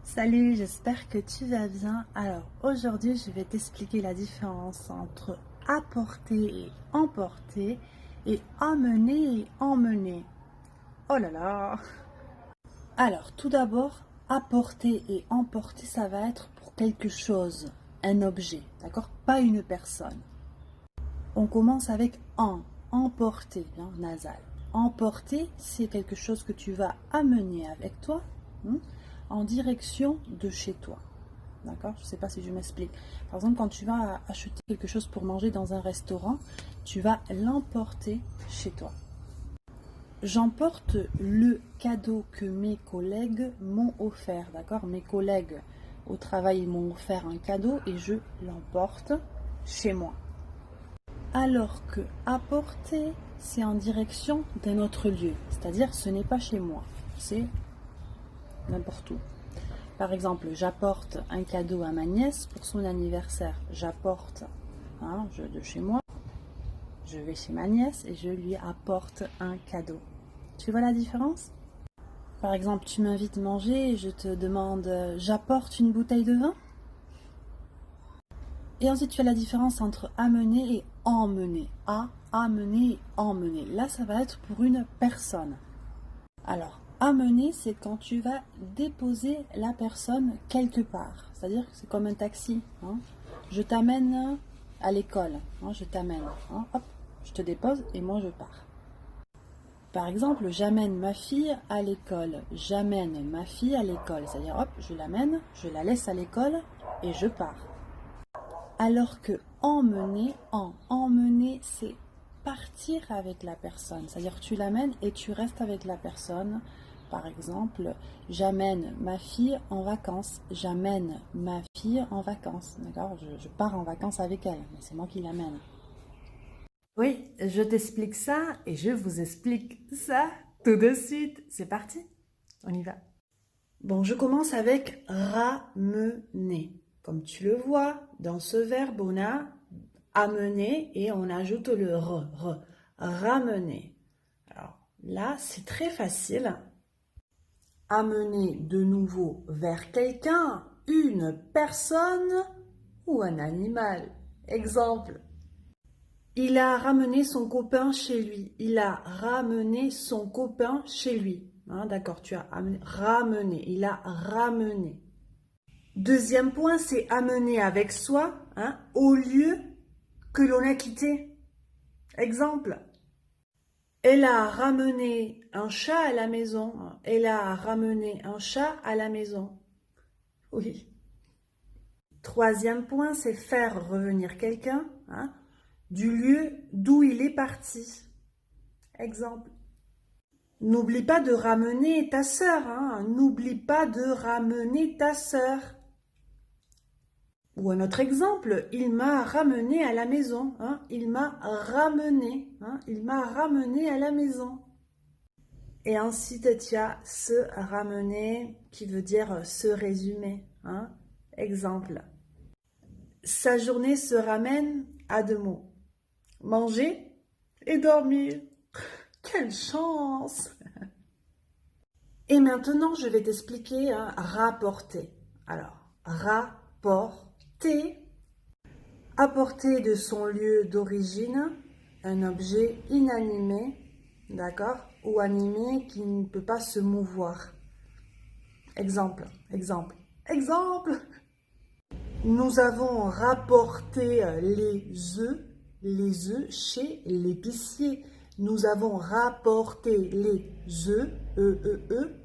Salut, j'espère que tu vas bien. Alors aujourd'hui, je vais t'expliquer la différence entre apporter et amener et emmener. Oh là là! Alors tout d'abord, apporter et emporter, ça va être pour quelque chose, un objet, d'accord? Pas une personne. On commence avec emporter, hein, nasal. Emporter, c'est quelque chose que tu vas amener avec toi en direction de chez toi. D'accord? Je ne sais pas si je m'explique. Par exemple, quand tu vas acheter quelque chose pour manger dans un restaurant, tu vas l'emporter chez toi. J'emporte le cadeau que mes collègues m'ont offert. D'accord? Mes collègues au travail m'ont offert un cadeau et je l'emporte chez moi. Alors que apporter, c'est en direction d'un autre lieu. C'est-à-dire, ce n'est pas chez moi, c'est n'importe où. Par exemple, j'apporte un cadeau à ma nièce pour son anniversaire. J'apporte de chez moi, je vais chez ma nièce et je lui apporte un cadeau. Tu vois la différence? Par exemple, tu m'invites à manger et je te demande, j'apporte une bouteille de vin? Et ensuite, tu as la différence entre amener et emmener. Amener et emmener. Là, ça va être pour une personne. Alors, amener, c'est quand tu vas déposer la personne quelque part. C'est-à-dire que c'est comme un taxi. Je t'amène à l'école. Je t'amène. Hop, je te dépose et moi je pars. Par exemple, j'amène ma fille à l'école. J'amène ma fille à l'école. C'est-à-dire, hop, je l'amène, je la laisse à l'école et je pars. Alors que emmener, c'est partir avec la personne. C'est-à-dire tu l'amènes et tu restes avec la personne. Par exemple, j'amène ma fille en vacances. J'amène ma fille en vacances. D'accord? Je pars en vacances avec elle, mais c'est moi qui l'amène. Oui, je t'explique ça et je vous explique ça tout de suite. C'est parti, on y va. Bon, je commence avec ramener. Comme tu le vois, dans ce verbe, on a amener et on ajoute le re. Ramener. Alors là, c'est très facile. Amener de nouveau vers quelqu'un, une personne ou un animal. Exemple. Il a ramené son copain chez lui. Il a ramené son copain chez lui. D'accord, tu as ramené. Il a ramené. Deuxième point, c'est amener avec soi au lieu que l'on a quitté. Exemple. Elle a ramené un chat à la maison. Elle a ramené un chat à la maison. Oui. Troisième point, c'est faire revenir quelqu'un du lieu d'où il est parti. Exemple. N'oublie pas de ramener ta sœur. N'oublie pas de ramener ta sœur. Ou un autre exemple, il m'a ramené à la maison. Il m'a ramené. Il m'a ramené à la maison. Et ensuite, tu as se ramener qui veut dire se résumer. Exemple. Sa journée se ramène à 2 mots. Manger et dormir. Quelle chance! Et maintenant, je vais t'expliquer rapporter. Alors, rapporter, apporter de son lieu d'origine un objet inanimé, d'accord, ou animé qui ne peut pas se mouvoir. Exemple. Nous avons rapporté les œufs chez l'épicier. Nous avons rapporté les œufs,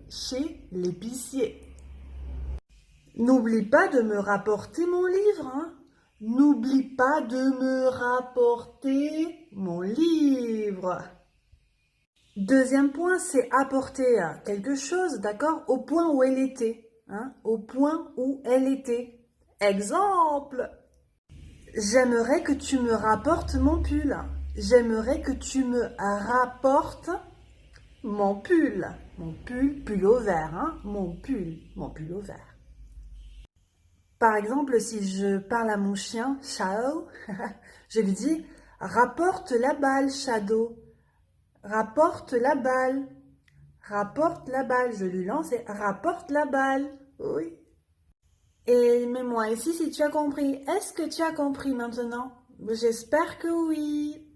chez l'épicier. N'oublie pas de me rapporter mon livre. N'oublie pas de me rapporter mon livre. Deuxième point, c'est apporter quelque chose, d'accord, au point où elle était. Au point où elle était. Exemple. J'aimerais que tu me rapportes mon pull. J'aimerais que tu me rapportes mon pull. Mon pull au vert. Mon pull au vert. Par exemple, si je parle à mon chien, Shadow, je lui dis « Rapporte la balle, Shadow. Rapporte la balle. Rapporte la balle. » Je lui lance et « Rapporte la balle. » Oui. Et mets-moi ici si tu as compris. Est-ce que tu as compris maintenant? J'espère que oui.